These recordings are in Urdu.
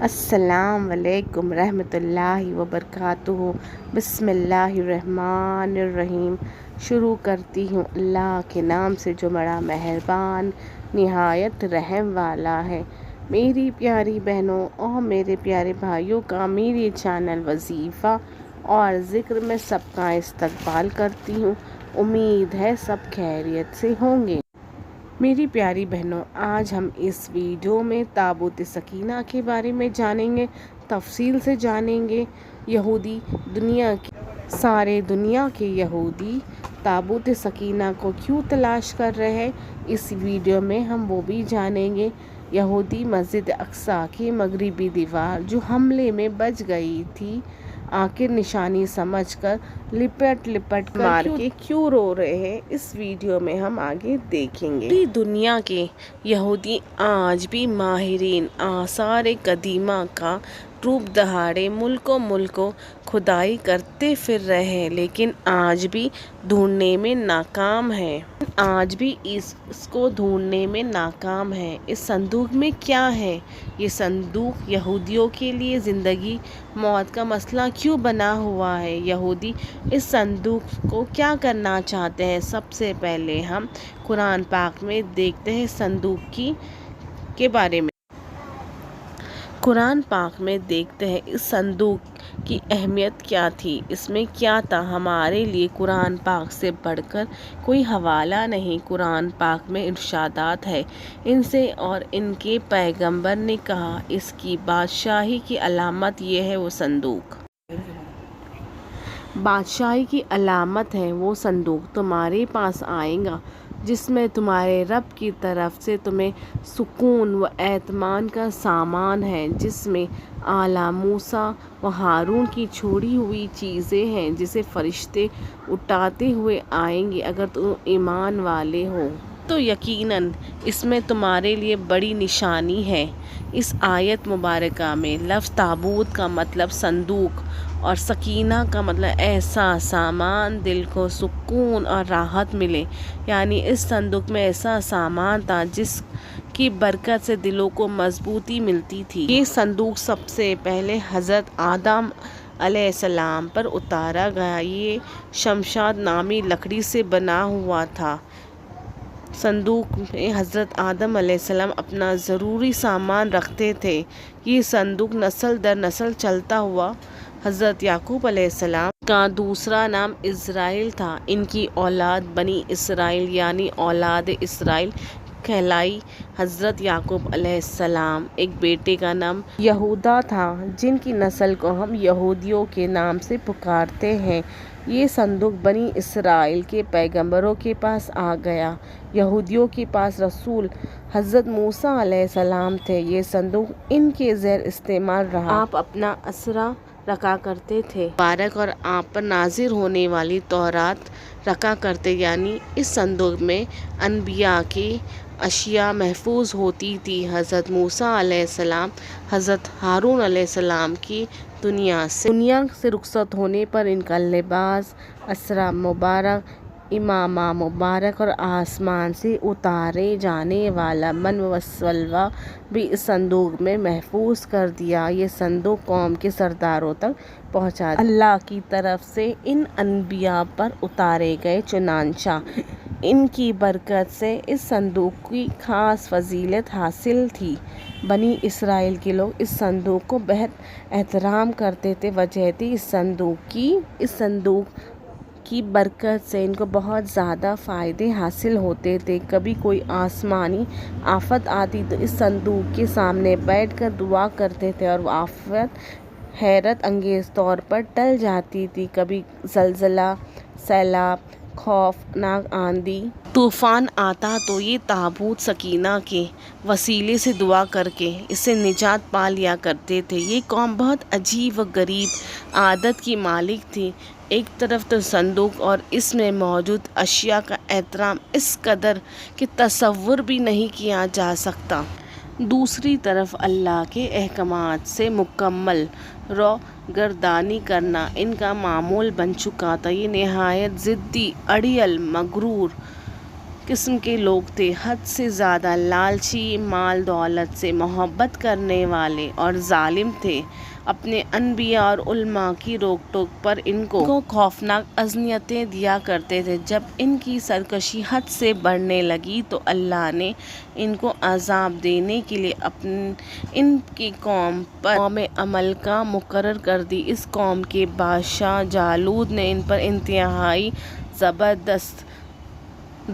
السلام علیکم رحمۃ اللہ وبرکاتہ۔ بسم اللہ الرحمن الرحیم۔ شروع کرتی ہوں اللہ کے نام سے جو بڑا مہربان نہایت رحم والا ہے۔ میری پیاری بہنوں اور میرے پیارے بھائیوں کا میری چینل وظیفہ اور ذکر میں سب کا استقبال کرتی ہوں۔ امید ہے سب خیریت سے ہوں گے۔ میری پیاری بہنوں، آج ہم اس ویڈیو میں تابوت سکینہ کے بارے میں جانیں گے، تفصیل سے جانیں گے۔ یہودی سارے دنیا کے یہودی تابوت سکینہ کو کیوں تلاش کر رہے ہیں، اس ویڈیو میں ہم وہ بھی جانیں گے۔ یہودی مسجد اقصیٰ کی مغربی دیوار جو حملے میں بچ گئی تھی، آخر نشانی سمجھ کر لپٹ کر مار کے کیوں رو رہے ہیں، اس ویڈیو میں ہم آگے دیکھیں گے۔ پوری دنیا کے یہودی آج بھی ماہرین آثار قدیمہ کا روپ دہاڑے ملکوں کھدائی کرتے پھر رہے ہیں، لیکن آج بھی ڈھونڈنے میں ناکام ہیں۔ اس صندوق میں کیا ہے؟ یہ صندوق یہودیوں کے لیے زندگی موت کا مسئلہ کیوں بنا ہوا ہے؟ یہودی اس صندوق کو کیا کرنا چاہتے ہیں؟ سب سے پہلے ہم قرآن پاک میں دیکھتے ہیں صندوق کے بارے میں۔ قرآن پاک میں دیکھتے ہیں اس صندوق کی اہمیت کیا تھی، اس میں کیا تھا۔ ہمارے لیے قرآن پاک سے بڑھ کر کوئی حوالہ نہیں۔ قرآن پاک میں ارشادات ہے، ان سے اور ان کے پیغمبر نے کہا، اس کی بادشاہی کی علامت یہ ہے وہ صندوق۔ بادشاہی کی علامت ہے وہ صندوق تمہارے پاس آئے گا، جس میں تمہارے رب کی طرف سے تمہیں سکون و اطمینان کا سامان ہے، جس میں اعلیٰ موسیٰ و ہارون کی چھوڑی ہوئی چیزیں ہیں، جسے فرشتے اٹھاتے ہوئے آئیں گے۔ اگر تم ایمان والے ہو تو یقیناً اس میں تمہارے لیے بڑی نشانی ہے۔ اس آیت مبارکہ میں لفظ تابوت کا مطلب صندوق اور سکینہ کا مطلب ایسا سامان دل کو سکون اور راحت ملے، یعنی اس صندوق میں ایسا سامان تھا جس کی برکت سے دلوں کو مضبوطی ملتی تھی۔ یہ صندوق سب سے پہلے حضرت آدم علیہ السلام پر اتارا گیا۔ یہ شمشاد نامی لکڑی سے بنا ہوا تھا۔ صندوق میں حضرت آدم علیہ السلام اپنا ضروری سامان رکھتے تھے۔ یہ صندوق نسل در نسل چلتا ہوا حضرت یعقوب علیہ السلام کا دوسرا نام اسرائیل تھا۔ ان کی اولاد بنی اسرائیل یعنی اولاد اسرائیل کہلائی۔ حضرت یعقوب علیہ السلام ایک بیٹے کا نام یہودا تھا، جن کی نسل کو ہم یہودیوں کے نام سے پکارتے ہیں۔ یہ صندوق بنی اسرائیل کے پیغمبروں کے پاس آ گیا۔ یہودیوں کے پاس رسول حضرت موسیٰ علیہ السلام تھے۔ یہ صندوق ان کے زیر استعمال رہا۔ آپ اپنا اسرا رکھا کرتے تھے مبارک اور آپ پر نازل ہونے والی تورات رکھا کرتے، یعنی اس صندوق میں انبیاء کی اشیاء محفوظ ہوتی تھی۔ حضرت موسیٰ علیہ السلام حضرت ہارون علیہ السلام کی دنیا سے رخصت ہونے پر ان کا لباس، اسرا مبارک، امامہ مبارک اور آسمان سے اتارے جانے والا من و سلوہ بھی اس صندوق میں محفوظ کر دیا۔ یہ صندوق قوم کے سرداروں تک پہنچا دیا۔ اللہ کی طرف سے ان انبیاء پر اتارے گئے، چنانچہ ان کی برکت سے اس صندوق کی خاص فضیلت حاصل تھی۔ بنی اسرائیل کے لوگ اس صندوق کو بہت احترام کرتے تھے۔ وجہ تھی اس صندوق کی برکت سے ان کو بہت زیادہ فائدے حاصل ہوتے تھے۔ کبھی کوئی آسمانی آفت آتی تو اس صندوق کے سامنے بیٹھ کر دعا کرتے تھے اور وہ آفت حیرت انگیز طور پر ٹل جاتی تھی۔ کبھی زلزلہ، سیلاب، خوفناک آندھی طوفان آتا تو یہ تابوت سکینہ کے وسیلے سے دعا کر کے اس سے نجات پا لیا کرتے تھے۔ یہ قوم بہت عجیب و غریب عادت کی مالک تھی۔ ایک طرف تو صندوق اور اس میں موجود اشیاء کا احترام اس قدر کہ تصور بھی نہیں کیا جا سکتا، دوسری طرف اللہ کے احکامات سے مکمل روگردانی کرنا ان کا معمول بن چکا تھا۔ یہ نہایت ضدی، اڑیل، مغرور قسم کے لوگ تھے، حد سے زیادہ لالچی، مال دولت سے محبت کرنے والے اور ظالم تھے۔ اپنے انبیاء اور علماء کی روک ٹوک پر ان کو خوفناک اذیتیں دیا کرتے تھے۔ جب ان کی سرکشی حد سے بڑھنے لگی تو اللہ نے ان کو عذاب دینے کے لیے ان کی قوم پر قوم عمالقہ مقرر کر دی۔ اس قوم کے بادشاہ جالوت نے ان پر انتہائی زبردست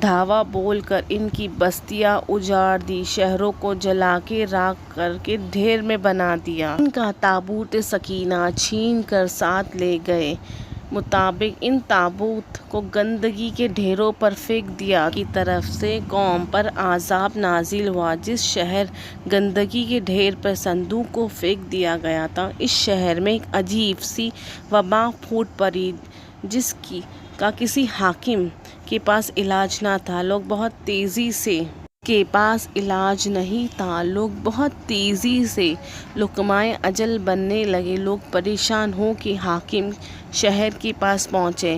دھاوا بول کر ان کی بستیاں اجاڑ دی، شہروں کو جلا کے راکھ کر کے ڈھیر میں بنا دیا۔ ان کا تابوت سکینہ چھین کر ساتھ لے گئے۔ مطابق ان تابوت کو گندگی کے ڈھیروں پر پھینک دیا۔ کی طرف سے قوم پر عذاب نازل ہوا۔ جس شہر گندگی کے ڈھیر پر صندوق کو پھینک دیا گیا تھا، اس شہر میں ایک عجیب سی وبا پھوٹ پڑی جس کا کسی حاکم کے پاس علاج نہ تھا۔ لوگ بہت تیزی سے لقمۂ اجل بننے لگے۔ لوگ پریشان ہو کے حاکم شہر کے پاس پہنچے۔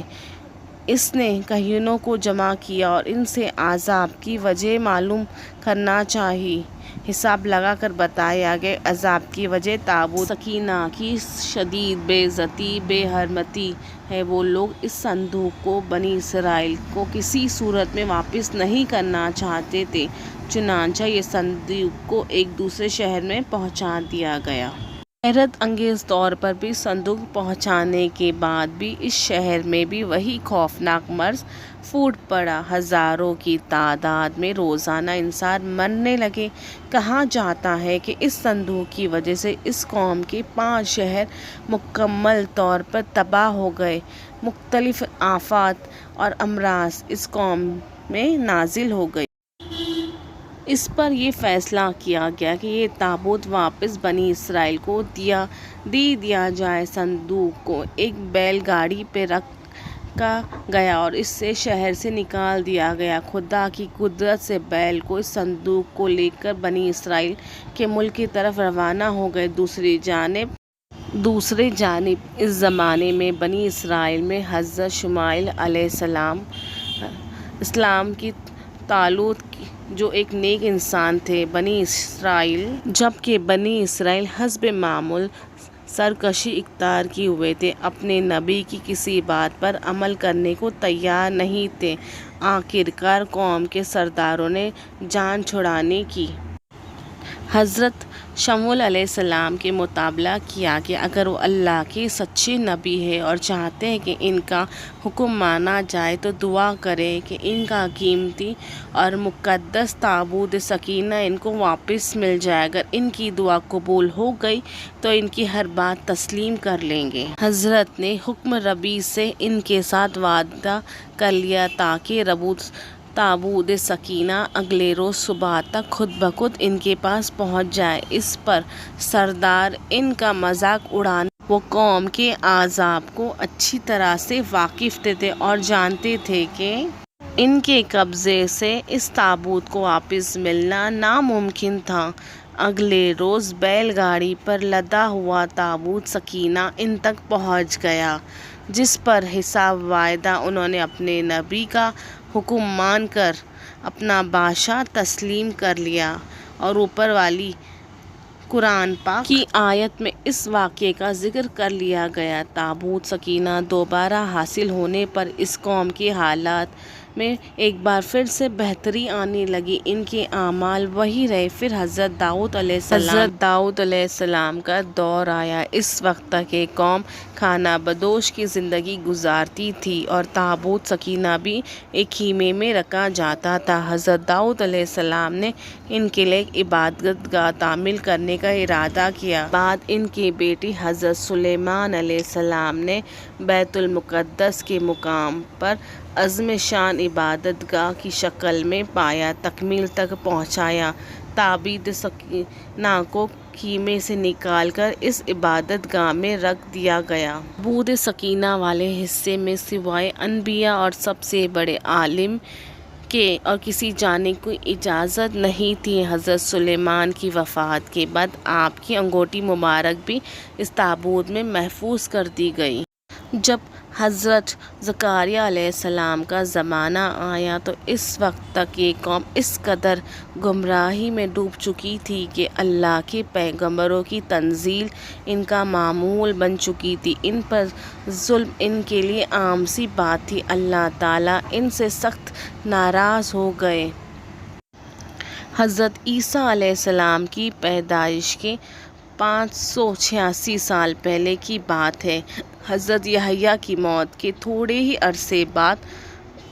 اس نے کہنوں کو جمع کیا اور ان سے عذاب کی وجہ معلوم کرنا چاہی۔ حساب لگا کر بتایا گیا عذاب کی وجہ تابوت سکینہ کی شدید بے عزتی، بے حرمتی ہے۔ وہ لوگ اس صندوق کو بنی اسرائیل کو کسی صورت میں واپس نہیں کرنا چاہتے تھے، چنانچہ یہ صندوق کو ایک دوسرے شہر میں پہنچا دیا گیا۔ حیرت انگیز طور پر بھی صندوق پہنچانے کے بعد بھی اس شہر میں بھی وہی خوفناک مرض پھوٹ پڑا۔ ہزاروں کی تعداد میں روزانہ انسان مرنے لگے۔ کہا جاتا ہے کہ اس صندوق کی وجہ سے اس قوم کے 5 شہر مکمل طور پر تباہ ہو گئے۔ مختلف آفات اور امراض اس قوم میں نازل ہو گئی۔ اس پر یہ فیصلہ کیا گیا کہ یہ تابوت واپس بنی اسرائیل کو دے دیا جائے۔ صندوق کو ایک بیل گاڑی پہ رکھا گیا اور اسے شہر سے نکال دیا گیا۔ خدا کی قدرت سے بیل کو اس صندوق کو لے کر بنی اسرائیل کے ملک کی طرف روانہ ہو گئے۔ دوسری جانب اس زمانے میں بنی اسرائیل میں حضرت شمعیل علیہ السلام کی طالوت جو ایک نیک انسان تھے، جبکہ بنی اسرائیل حسب معمول سرکشی اختیار کیے ہوئے تھے، اپنے نبی کی کسی بات پر عمل کرنے کو تیار نہیں تھے۔ آخرکار قوم کے سرداروں نے جان چھڑانے کی حضرت شمعیل علیہ السلام سے مطالبہ کیا کہ اگر وہ اللہ کے سچے نبی ہیں اور چاہتے ہیں کہ ان کا حکم مانا جائے تو دعا کریں کہ ان کا قیمتی اور مقدس تابوت سکینہ ان کو واپس مل جائے۔ اگر ان کی دعا قبول ہو گئی تو ان کی ہر بات تسلیم کر لیں گے۔ حضرت نے حکم ربی سے ان کے ساتھ وعدہ کر لیا تاکہ تابوت سکینہ اگلے روز صبح تک خود بخود ان کے پاس پہنچ جائے۔ اس پر سردار ان کا مذاق اڑانے وہ قوم کے عذاب کو اچھی طرح سے واقف تھے اور جانتے تھے کہ ان کے قبضے سے اس تابوت کو واپس ملنا ناممکن تھا۔ اگلے روز بیل گاڑی پر لدا ہوا تابوت سکینہ ان تک پہنچ گیا، جس پر حساب وعدہ انہوں نے اپنے نبی کا حکم مان کر اپنا بادشاہ تسلیم کر لیا، اور اوپر والی قرآن پاک کی آیت میں اس واقعے کا ذکر کر لیا گیا۔ تابوت سکینہ دوبارہ حاصل ہونے پر اس قوم کے حالات میں ایک بار پھر سے بہتری آنے لگی۔ ان کے اعمال وہی رہے۔ پھر حضرت داؤد علیہ السلام کا دور آیا۔ اس وقت تک یہ قوم کھانا بدوش کی زندگی گزارتی تھی اور تابوت سکینہ بھی ایک خیمے میں رکھا جاتا تھا۔ حضرت داؤد علیہ السلام نے ان کے لیے ایک عبادت گاہ تعمیر کرنے کا ارادہ کیا۔ بعد ان کے بیٹے حضرت سلیمان علیہ السلام نے بیت المقدس کے مقام پر عظیم شان عبادت گاہ کی شکل میں پایہ تکمیل تک پہنچایا۔ تابوت سکینہ کو خیمے سے نکال کر اس عبادت گاہ میں رکھ دیا گیا۔ تابوت سکینہ والے حصے میں سوائے انبیاء اور سب سے بڑے عالم کے اور کسی جانے کی اجازت نہیں تھی۔ حضرت سلیمان کی وفات کے بعد آپ کی انگوٹھی مبارک بھی اس تابوت میں محفوظ کر دی گئی۔ جب حضرت زکریہ علیہ السلام کا زمانہ آیا تو اس وقت تک یہ قوم اس قدر گمراہی میں ڈوب چکی تھی کہ اللہ کے پیغمبروں کی تنزیل ان کا معمول بن چکی تھی۔ ان پر ظلم ان کے لیے عام سی بات تھی۔ اللہ تعالیٰ ان سے سخت ناراض ہو گئے۔ حضرت عیسیٰ علیہ السلام کی پیدائش کے 586 سال پہلے کی بات ہے۔ حضرت یحییٰ کی موت کے تھوڑے ہی عرصے بعد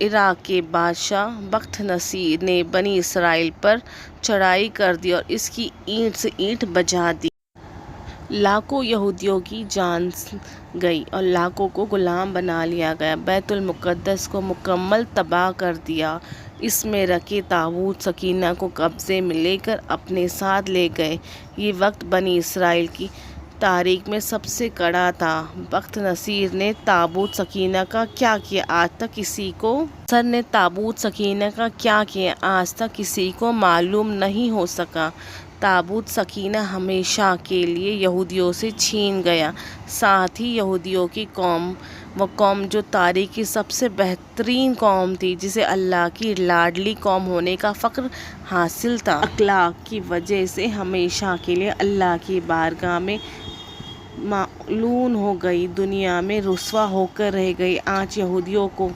عراق کے بادشاہ بخت نصیر نے بنی اسرائیل پر چڑھائی کر دی اور اس کی اینٹ سے اینٹ بجا دی۔ لاکھوں یہودیوں کی جان گئی اور لاکھوں کو غلام بنا لیا گیا۔ بیت المقدس کو مکمل تباہ کر دیا۔ اس میں رکھے تابوت سکینہ کو قبضے میں لے کر اپنے ساتھ لے گئے۔ یہ وقت بنی اسرائیل کی تاریخ میں سب سے کڑا تھا۔ بخت نصیر نے تابوت سکینہ کا کیا کیا آج تک کسی کو نے تابوت سکینہ کا کیا کیا آج تک کسی کو معلوم نہیں ہو سکا۔ تابوت سکینہ ہمیشہ کے لیے یہودیوں سے چھین گیا۔ ساتھ ہی یہودیوں کی قوم، وہ قوم جو تاریخ کی سب سے بہترین قوم تھی، جسے اللہ کی لاڈلی قوم ہونے کا فخر حاصل تھا، اخلاق کی وجہ سے ہمیشہ کے لیے اللہ کی بارگاہ میں ملعون ہو گئی، دنیا میں رسوا ہو کر رہ گئی۔ آج یہودیوں کو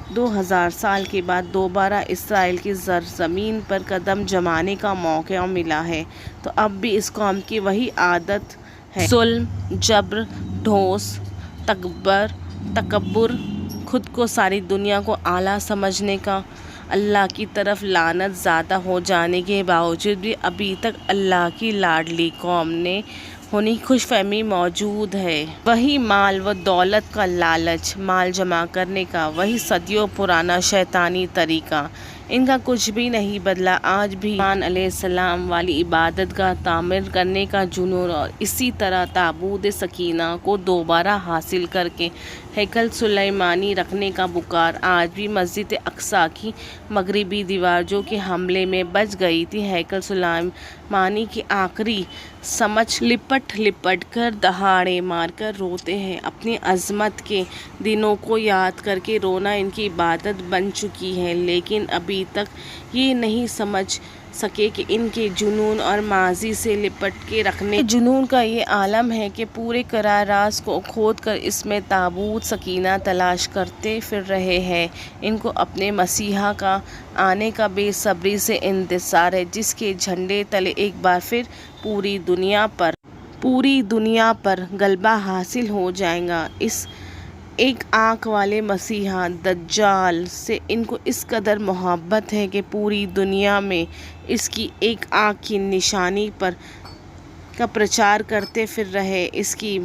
2000 سال کے بعد دوبارہ اسرائیل کی سرزمین پر قدم جمانے کا موقع ملا ہے، تو اب بھی اس قوم کی وہی عادت ہے، ظلم، جبر، ڈھونس، تکبر، خود کو ساری دنیا کو اعلیٰ سمجھنے کا۔ اللہ کی طرف لعنت زیادہ ہو جانے کے باوجود بھی ابھی تک اللہ کی لاڈلی قوم نے ہونی خوش فہمی موجود ہے۔ وہی مال و دولت کا لالچ، مال جمع کرنے کا وہی صدیوں پرانا شیطانی طریقہ، ان کا کچھ بھی نہیں بدلا۔ آج بھی سلیمان علیہ السلام والی عبادت گاہ تعمیر کرنے کا جنون اور اسی طرح تابوت سکینہ کو دوبارہ حاصل کر کے ہیکل سلیمانی رکھنے کا بکار آج بھی مسجد اقصیٰ کی مغربی دیوار، جو کہ حملے میں بچ گئی تھی، ہیکل سلیمانی کی آخری سمجھ لپٹ کر دہاڑے مار کر روتے ہیں۔ اپنی عظمت کے دنوں کو یاد کر کے رونا ان کی عبادت بن چکی ہے، لیکن ابھی تک یہ نہیں سمجھ سکے کہ ان کے جنون اور ماضی سے لپٹ کے رکھنے جنون کا یہ عالم ہے کہ پورے قرار راز کو کھود کر اس میں تابوت سکینہ تلاش کرتے پھر رہے ہیں۔ ان کو اپنے مسیحا کا آنے کا بے صبری سے انتظار ہے، جس کے جھنڈے تلے ایک بار پھر پوری دنیا پر غلبہ حاصل ہو جائے گا۔ اس ایک آنکھ والے مسیحا دجال سے ان کو اس قدر محبت ہے کہ پوری دنیا میں اس کی ایک آنکھ کی نشانی کا پرچار کرتے پھر رہے، اس کی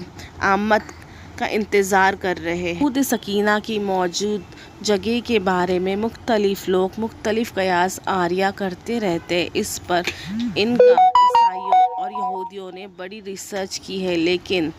آمد کا انتظار کر رہے ہیں۔ تابوت سکینہ کی موجود جگہ کے بارے میں مختلف لوگ مختلف قیاس آراء کرتے رہتے ہیں۔ اس پر ان کا عیسائیوں اور یہودیوں نے بڑی ریسرچ کی ہے، لیکن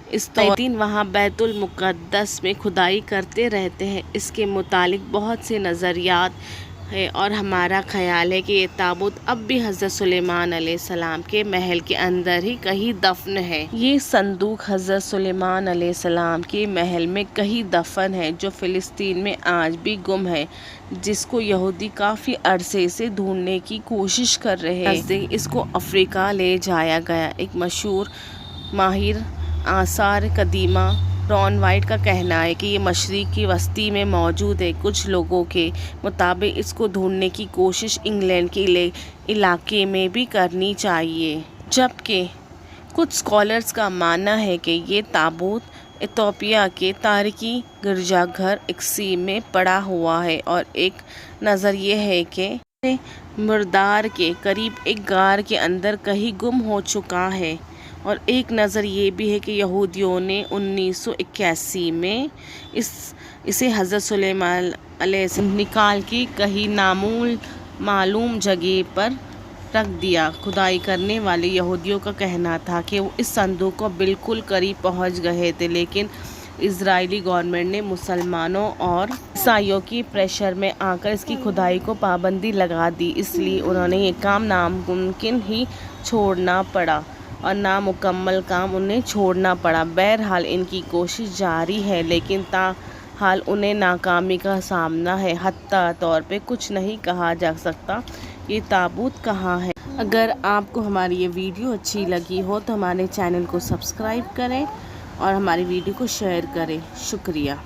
اسطورین وہاں بیت المقدس میں کھدائی کرتے رہتے ہیں۔ اس کے متعلق بہت سے نظریات ہیں اور ہمارا خیال ہے کہ یہ تابوت اب بھی حضرت سلیمان علیہ السلام کے محل کے اندر ہی کہیں دفن ہے۔ یہ صندوق حضرت سلیمان علیہ السلام کے محل میں کہیں دفن ہے، جو فلسطین میں آج بھی گم ہے، جس کو یہودی کافی عرصے سے ڈھونڈنے کی کوشش کر رہے ہیں۔ اس کو افریقہ لے جایا گیا۔ ایک مشہور ماہر آثار قدیمہ رون وائٹ کا کہنا ہے کہ یہ مشرق وسطی میں موجود ہے۔ کچھ لوگوں کے مطابق اس کو ڈھونڈنے کی کوشش انگلینڈ کے علاقے میں بھی کرنی چاہیے، جبکہ کچھ اسکالرز کا ماننا ہے کہ یہ تابوت ایتھوپیا کے تاریخی گرجا گھر اقصی میں پڑا ہوا ہے، اور ایک نظر یہ ہے کہ مردار کے قریب ایک غار کے اندر کہیں گم ہو چکا ہے، اور ایک نظر یہ بھی ہے کہ یہودیوں نے 1981 میں اسے حضرت سلیمان علیہ السلام نکال کے کہیں نامعلوم جگہ پر رکھ دیا۔ کھدائی کرنے والے یہودیوں کا کہنا تھا کہ وہ اس صندوق کو بالکل قریب پہنچ گئے تھے، لیکن اسرائیلی گورنمنٹ نے مسلمانوں اور عیسائیوں کی پریشر میں آ کر اس کی کھدائی کو پابندی لگا دی، اس لیے انہیں یہ کام ناممکن ہی چھوڑنا پڑا، اور نامکمل کام انہیں چھوڑنا پڑا۔ بہرحال ان کی کوشش جاری ہے، لیکن تاحال انہیں ناکامی کا سامنا ہے۔ حتیٰ طور پہ کچھ نہیں کہا جا سکتا یہ تابوت کہاں ہے۔ اگر آپ کو ہماری یہ ویڈیو اچھی لگی ہو تو ہمارے چینل کو سبسکرائب کریں اور ہماری ویڈیو کو شیئر کریں۔ شکریہ۔